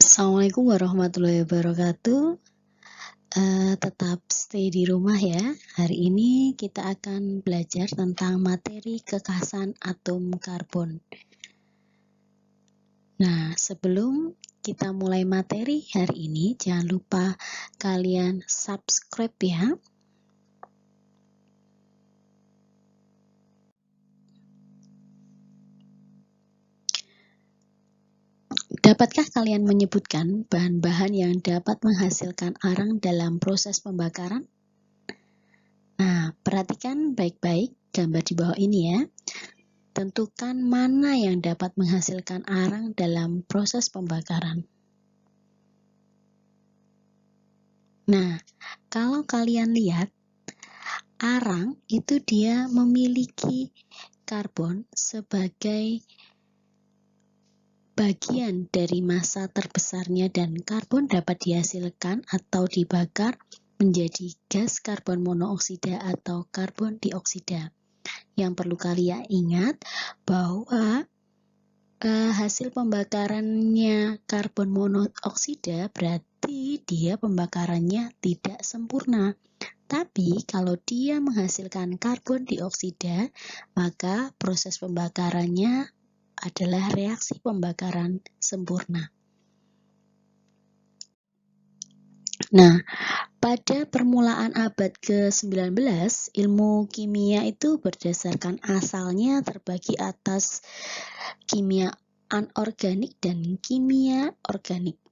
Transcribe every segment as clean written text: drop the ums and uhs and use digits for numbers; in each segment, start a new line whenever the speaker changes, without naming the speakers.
Assalamualaikum warahmatullahi wabarakatuh. Tetap stay di rumah ya. Hari ini kita akan belajar tentang materi kekhasan atom karbon. Nah, sebelum kita mulai materi hari ini, jangan lupa kalian subscribe ya. Dapatkah kalian menyebutkan bahan-bahan yang dapat menghasilkan arang dalam proses pembakaran? Nah, perhatikan baik-baik gambar di bawah ini ya. Tentukan mana yang dapat menghasilkan arang dalam proses pembakaran. Nah, kalau kalian lihat, arang itu dia memiliki karbon sebagai bagian dari massa terbesarnya, dan karbon dapat dihasilkan atau dibakar menjadi gas karbon monoksida atau karbon dioksida. Yang perlu kalian ingat bahwa hasil pembakarannya karbon monoksida berarti dia pembakarannya tidak sempurna. Tapi kalau dia menghasilkan karbon dioksida, maka proses pembakarannya adalah reaksi pembakaran sempurna. Nah, pada permulaan abad ke-19, ilmu kimia itu berdasarkan asalnya terbagi atas kimia anorganik dan kimia organik.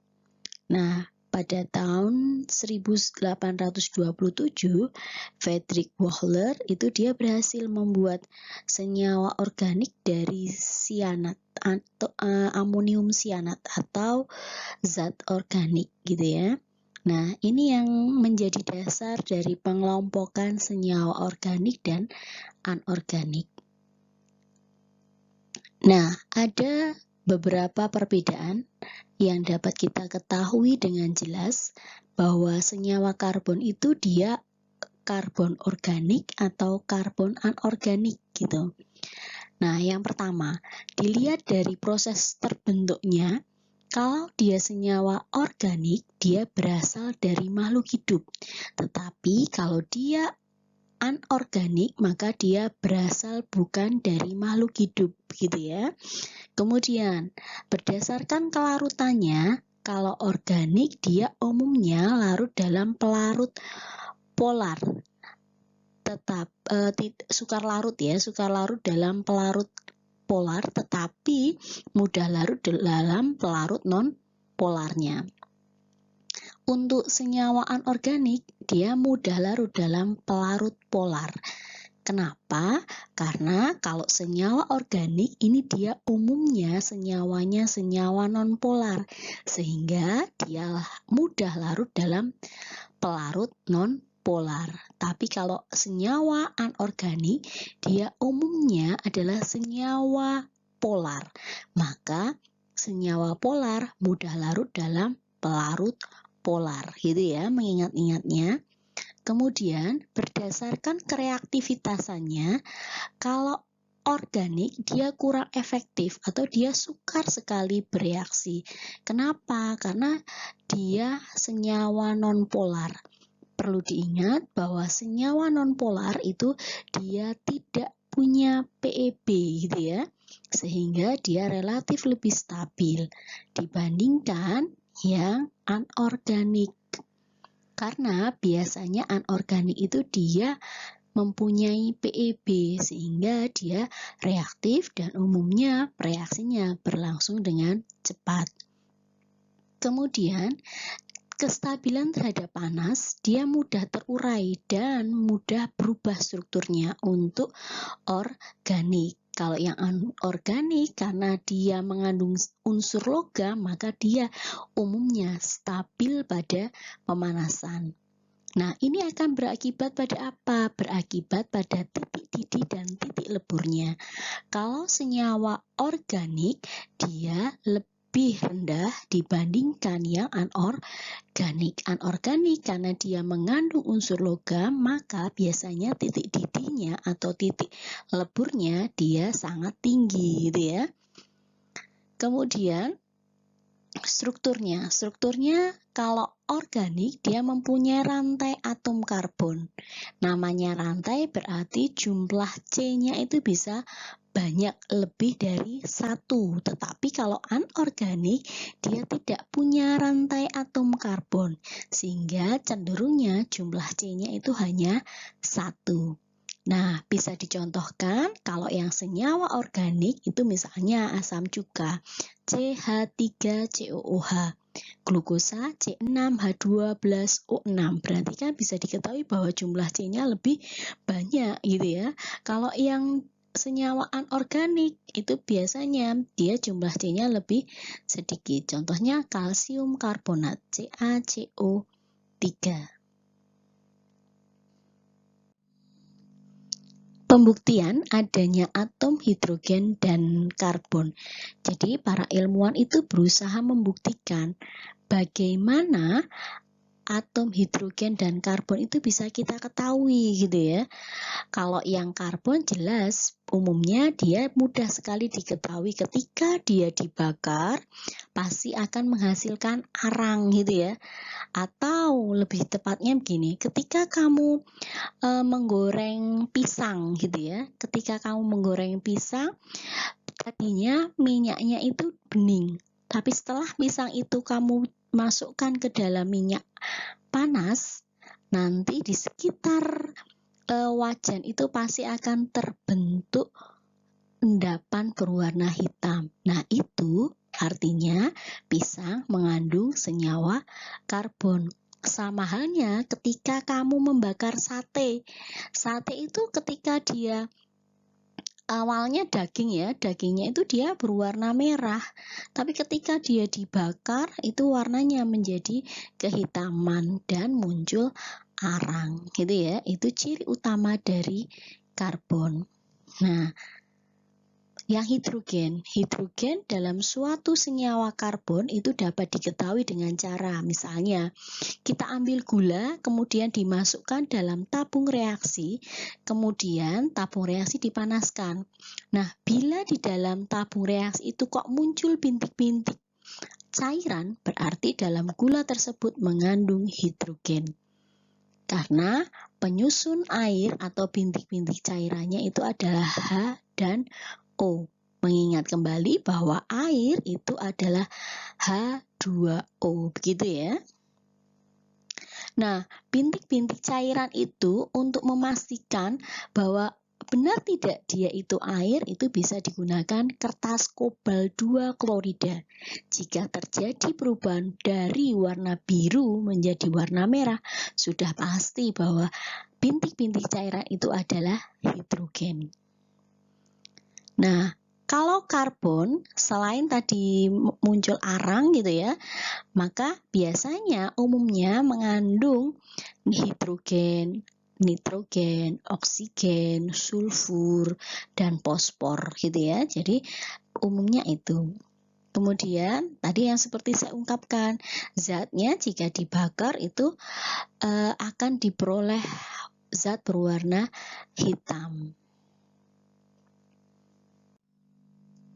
Nah, pada tahun 1827, Friedrich Wöhler itu dia berhasil membuat senyawa organik dari sianat atau amonium sianat atau zat organik gitu ya. Nah, ini yang menjadi dasar dari pengelompokan senyawa organik dan anorganik. Nah, ada beberapa perbedaan yang dapat kita ketahui dengan jelas bahwa senyawa karbon itu dia karbon organik atau karbon anorganik gitu. Nah, yang pertama, dilihat dari proses terbentuknya. Kalau dia senyawa organik, dia berasal dari makhluk hidup. Tetapi kalau dia anorganik, maka dia berasal bukan dari makhluk hidup gitu ya. Kemudian, berdasarkan kelarutannya, kalau organik dia umumnya larut dalam pelarut polar. Sukar larut dalam pelarut polar, tetapi mudah larut dalam pelarut non-polarnya. Untuk senyawa anorganik, dia mudah larut dalam pelarut polar. Kenapa? Karena kalau senyawa organik ini dia umumnya senyawanya senyawa non-polar, sehingga dia mudah larut dalam pelarut non-polar. Tapi kalau senyawa anorganik, dia umumnya adalah senyawa polar. Maka senyawa polar mudah larut dalam pelarut polar, gitu ya, mengingat-ingatnya. Kemudian berdasarkan kereaktivitasannya, kalau organik dia kurang efektif atau dia sukar sekali bereaksi. Kenapa? Karena dia senyawa non-polar. Perlu diingat bahwa senyawa non-polar itu dia tidak punya PEB gitu ya, sehingga dia relatif lebih stabil dibandingkan yang anorganik. Karena biasanya anorganik itu dia mempunyai PEB sehingga dia reaktif dan umumnya reaksinya berlangsung dengan cepat. Kemudian kestabilan terhadap panas, dia mudah terurai dan mudah berubah strukturnya untuk organik. Kalau yang anorganik karena dia mengandung unsur logam, maka dia umumnya stabil pada pemanasan. Nah, ini akan berakibat pada apa? Berakibat pada titik didih dan titik leburnya. Kalau senyawa organik, dia lebih rendah dibandingkan yang anorganik. Anorganik karena dia mengandung unsur logam, maka biasanya titik didihnya atau titik leburnya dia sangat tinggi gitu ya. Kemudian Strukturnya kalau organik dia mempunyai rantai atom karbon. Namanya rantai berarti jumlah C-nya itu bisa banyak, lebih dari satu. Tetapi kalau anorganik dia tidak punya rantai atom karbon, sehingga cenderungnya jumlah C-nya itu hanya satu. Nah, bisa dicontohkan kalau yang senyawa organik itu misalnya asam cuka CH3COOH, glukosa C6H12O6. Berarti kan bisa diketahui bahwa jumlah C-nya lebih banyak gitu ya. Kalau yang senyawa anorganik itu biasanya dia jumlah C-nya lebih sedikit. Contohnya kalsium karbonat CaCO3. Pembuktian adanya atom hidrogen dan karbon. Jadi para ilmuwan itu berusaha membuktikan bagaimana atom hidrogen dan karbon itu bisa kita ketahui gitu ya. Kalau yang karbon jelas umumnya dia mudah sekali diketahui, ketika dia dibakar pasti akan menghasilkan arang gitu ya. Atau lebih tepatnya begini, ketika kamu menggoreng pisang gitu ya. Ketika kamu menggoreng pisang, tadinya minyaknya itu bening. Tapi setelah pisang itu kamu masukkan ke dalam minyak panas, nanti di sekitar wajan itu pasti akan terbentuk endapan berwarna hitam. Nah, itu artinya pisang mengandung senyawa karbon. Sama halnya ketika kamu membakar sate. Sate itu ketika dia awalnya daging ya, dagingnya itu dia berwarna merah. Tapi ketika dia dibakar itu warnanya menjadi kehitaman dan muncul arang gitu ya. Itu ciri utama dari karbon. Nah, yang hidrogen dalam suatu senyawa karbon itu dapat diketahui dengan cara misalnya kita ambil gula kemudian dimasukkan dalam tabung reaksi, kemudian tabung reaksi dipanaskan. Nah, bila di dalam tabung reaksi itu kok muncul bintik-bintik cairan, berarti dalam gula tersebut mengandung hidrogen. Karena penyusun air atau bintik-bintik cairannya itu adalah H dan O. Mengingat kembali bahwa air itu adalah H2O, begitu ya. Nah, bintik-bintik cairan itu untuk memastikan bahwa benar tidak dia itu air, itu bisa digunakan kertas kobalt 2 klorida. Jika terjadi perubahan dari warna biru menjadi warna merah, sudah pasti bahwa bintik-bintik cairan itu adalah hidrogen. Nah, kalau karbon selain tadi muncul arang gitu ya, maka biasanya umumnya mengandung hidrogen, nitrogen, oksigen, sulfur, dan fosfor gitu ya. Jadi umumnya itu. Kemudian tadi yang seperti saya ungkapkan, zatnya jika dibakar itu akan diperoleh zat berwarna hitam.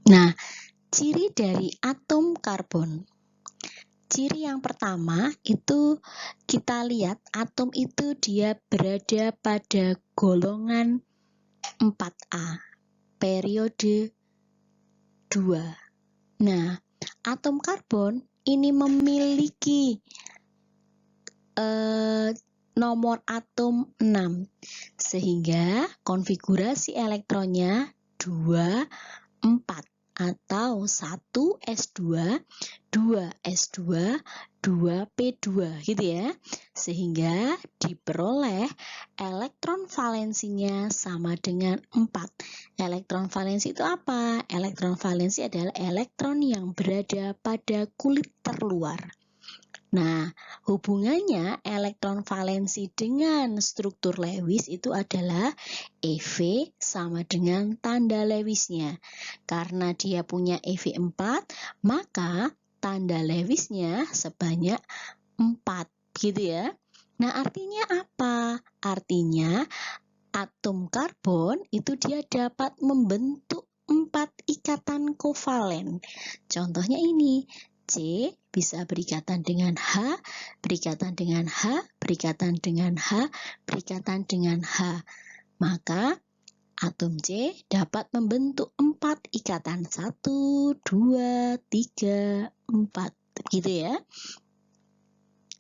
Nah, ciri dari atom karbon. Ciri yang pertama itu kita lihat atom itu dia berada pada golongan 4A, periode 2. Nah, atom karbon ini memiliki nomor atom 6, sehingga konfigurasi elektronnya 2, 4 atau 1s2, 2s2, 2p2 gitu ya. Sehingga diperoleh elektron valensinya sama dengan 4. Elektron valensi itu apa? Elektron valensi adalah elektron yang berada pada kulit terluar. Nah, hubungannya elektron valensi dengan struktur Lewis itu adalah EV sama dengan tanda Lewisnya. Karena dia punya EV 4, maka tanda Lewisnya sebanyak 4, gitu ya. Nah, artinya apa? Artinya atom karbon itu dia dapat membentuk 4 ikatan kovalen. Contohnya ini, C bisa berikatan dengan H, berikatan dengan H, berikatan dengan H, berikatan dengan H. Maka atom C dapat membentuk 4 ikatan. 1, 2, 3, 4. Gitu ya.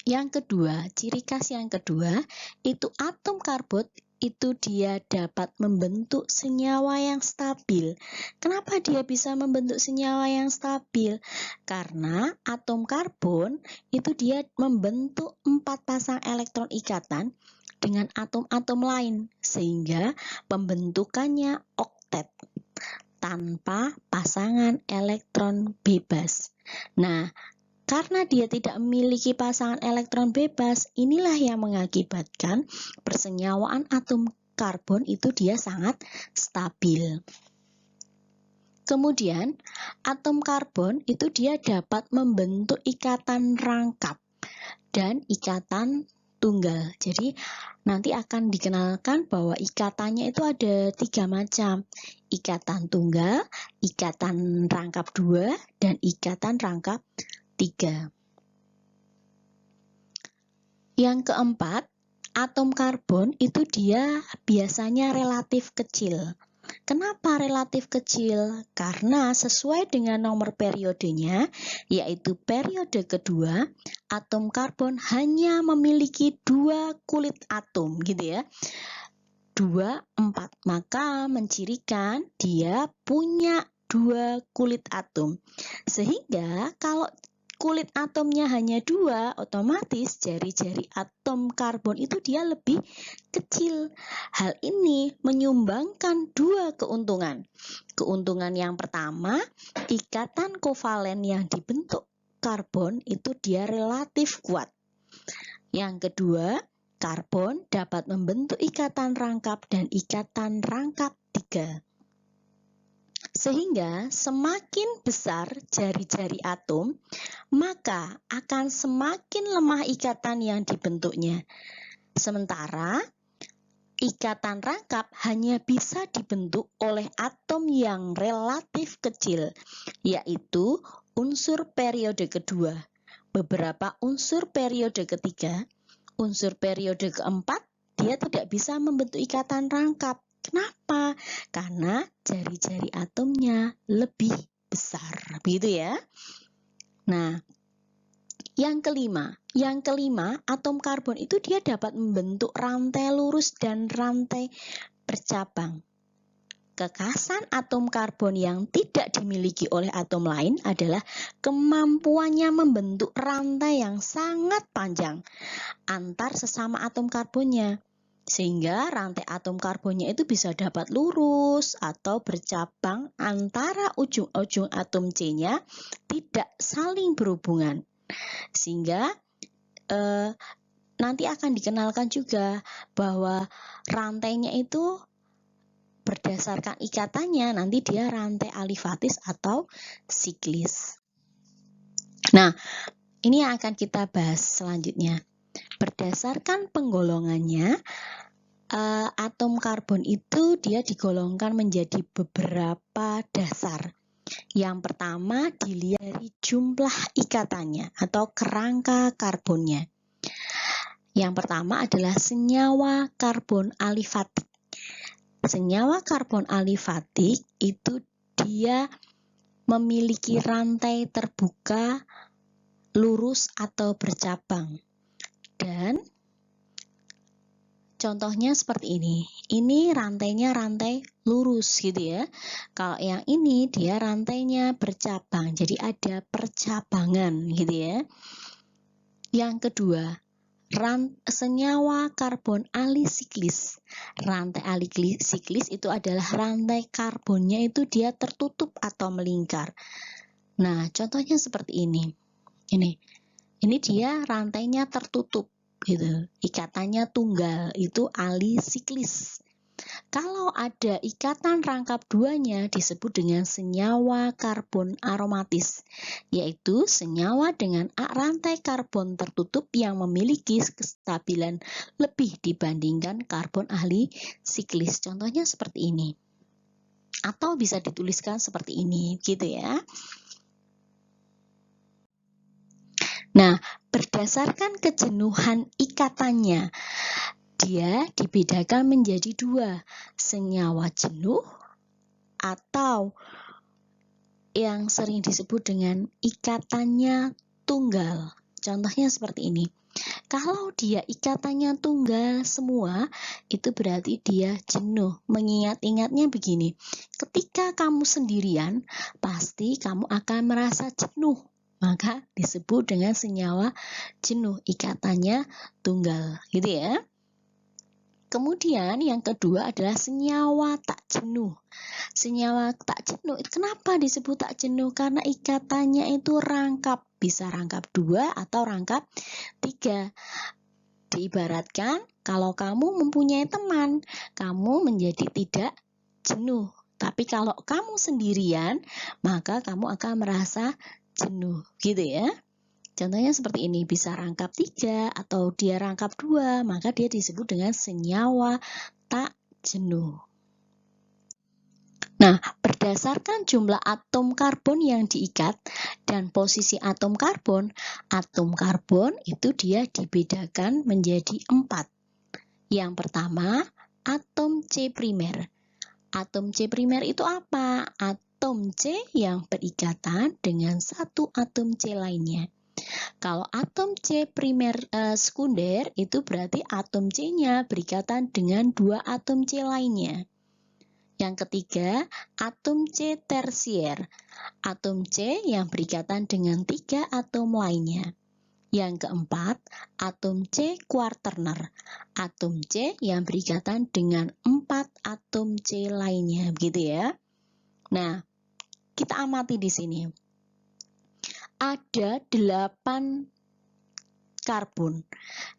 Yang kedua, ciri khas yang kedua, itu atom karbon itu dia dapat membentuk senyawa yang stabil. Kenapa dia bisa membentuk senyawa yang stabil? Karena atom karbon itu dia membentuk 4 pasang elektron ikatan dengan atom-atom lain, sehingga pembentukannya oktet tanpa pasangan elektron bebas. Nah, karena dia tidak memiliki pasangan elektron bebas, inilah yang mengakibatkan persenyawaan atom karbon itu dia sangat stabil. Kemudian, atom karbon itu dia dapat membentuk ikatan rangkap dan ikatan tunggal. Jadi, nanti akan dikenalkan bahwa ikatannya itu ada 3 macam. Ikatan tunggal, ikatan rangkap 2, dan ikatan rangkap 3. Yang keempat, atom karbon itu dia biasanya relatif kecil. Kenapa relatif kecil? Karena sesuai dengan nomor periodenya, yaitu periode kedua, atom karbon hanya memiliki 2 kulit atom, gitu ya. 2, 4. Maka mencirikan dia punya 2 kulit atom. Sehingga kalau kulit atomnya hanya 2, otomatis jari-jari atom karbon itu dia lebih kecil. Hal ini menyumbangkan 2 keuntungan. Keuntungan yang pertama, ikatan kovalen yang dibentuk karbon itu dia relatif kuat. Yang kedua, karbon dapat membentuk ikatan rangkap dan ikatan rangkap 3. Sehingga semakin besar jari-jari atom, maka akan semakin lemah ikatan yang dibentuknya. Sementara ikatan rangkap hanya bisa dibentuk oleh atom yang relatif kecil, yaitu unsur periode kedua. Beberapa unsur periode ketiga, unsur periode keempat, dia tidak bisa membentuk ikatan rangkap. Kenapa? Karena jari-jari atomnya lebih besar, begitu ya. Nah, yang kelima, atom karbon itu dia dapat membentuk rantai lurus dan rantai bercabang. Kekhasan atom karbon yang tidak dimiliki oleh atom lain adalah kemampuannya membentuk rantai yang sangat panjang antar sesama atom karbonnya. Sehingga rantai atom karbonnya itu bisa dapat lurus atau bercabang antara ujung-ujung atom C-nya tidak saling berhubungan. Sehingga nanti akan dikenalkan juga bahwa rantainya itu berdasarkan ikatannya nanti dia rantai alifatis atau siklis. Nah, ini yang akan kita bahas selanjutnya. Berdasarkan penggolongannya, atom karbon itu dia digolongkan menjadi beberapa dasar. Yang pertama dilihat dari jumlah ikatannya atau kerangka karbonnya. Yang pertama adalah senyawa karbon alifatik. Senyawa karbon alifatik itu dia memiliki rantai terbuka, lurus atau bercabang. Dan contohnya seperti ini. Ini rantainya rantai lurus gitu ya. Kalau yang ini dia rantainya bercabang. Jadi ada percabangan gitu ya. Yang kedua, senyawa karbon alisiklis. Rantai alisiklis itu adalah rantai karbonnya itu dia tertutup atau melingkar. Nah, contohnya seperti ini. Ini dia rantainya tertutup gitu. Ikatannya tunggal, itu alisiklis. Kalau ada ikatan rangkap duanya disebut dengan senyawa karbon aromatis, yaitu senyawa dengan rantai karbon tertutup yang memiliki kestabilan lebih dibandingkan karbon alisiklis. Contohnya seperti ini. Atau bisa dituliskan seperti ini, gitu ya. Nah, berdasarkan kejenuhan ikatannya, dia dibedakan menjadi dua, senyawa jenuh atau yang sering disebut dengan ikatannya tunggal. Contohnya seperti ini. Kalau dia ikatannya tunggal semua, itu berarti dia jenuh. Mengingat-ingatnya begini, ketika kamu sendirian, pasti kamu akan merasa jenuh. Maka disebut dengan senyawa jenuh, ikatannya tunggal, gitu ya. Kemudian yang kedua adalah senyawa tak jenuh. Senyawa tak jenuh, kenapa disebut tak jenuh? Karena ikatannya itu rangkap, bisa rangkap 2 atau rangkap 3. Diibaratkan kalau kamu mempunyai teman, kamu menjadi tidak jenuh. Tapi kalau kamu sendirian, maka kamu akan merasa jenuh, gitu ya. Contohnya seperti ini, bisa rangkap 3 atau dia rangkap 2, maka dia disebut dengan senyawa tak jenuh. Nah, berdasarkan jumlah atom karbon yang diikat dan posisi atom karbon itu dia dibedakan menjadi 4. Yang pertama, atom C primer. Atom C primer itu apa? Atom C yang berikatan dengan satu atom C lainnya. Kalau atom C primer sekunder itu berarti atom C-nya berikatan dengan 2 atom C lainnya. Yang ketiga, atom C tersier. Atom C yang berikatan dengan 3 atom lainnya. Yang keempat, atom C kuarterner. Atom C yang berikatan dengan 4 atom C lainnya, begitu ya. Nah, kita amati di sini. Ada 8 karbon.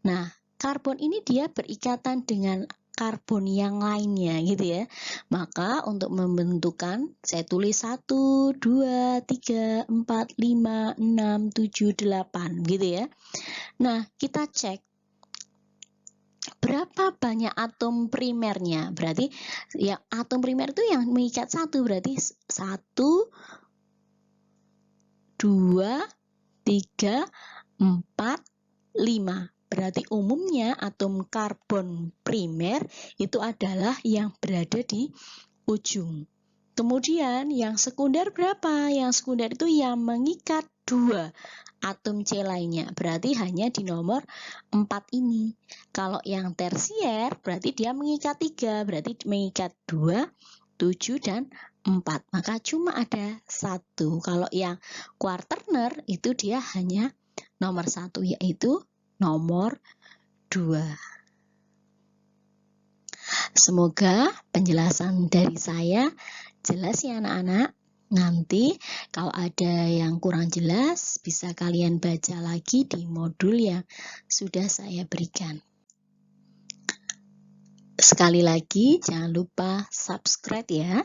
Nah, karbon ini dia berikatan dengan karbon yang lainnya, gitu ya. Maka untuk membentukan, saya tulis 1, 2, 3, 4, 5, 6, 7, 8, gitu ya. Nah, kita cek berapa banyak atom primernya. Berarti yang atom primer itu yang mengikat 1, berarti 1, 2, 3, 4, 5. Berarti umumnya atom karbon primer itu adalah yang berada di ujung. Kemudian yang sekunder berapa? Yang sekunder itu yang mengikat 2 atom C lainnya. Berarti hanya di nomor 4 ini. Kalau yang tersier berarti dia mengikat 3. Berarti mengikat 2, 7, dan 4. Maka cuma ada 1. Kalau yang kuarterner itu dia hanya nomor 1, yaitu nomor 2. Semoga penjelasan dari saya jelas ya anak-anak. Nanti kalau ada yang kurang jelas bisa kalian baca lagi di modul yang sudah saya berikan. Sekali lagi jangan lupa subscribe ya.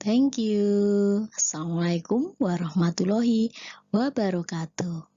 Thank you. Assalamualaikum warahmatullahi wabarakatuh.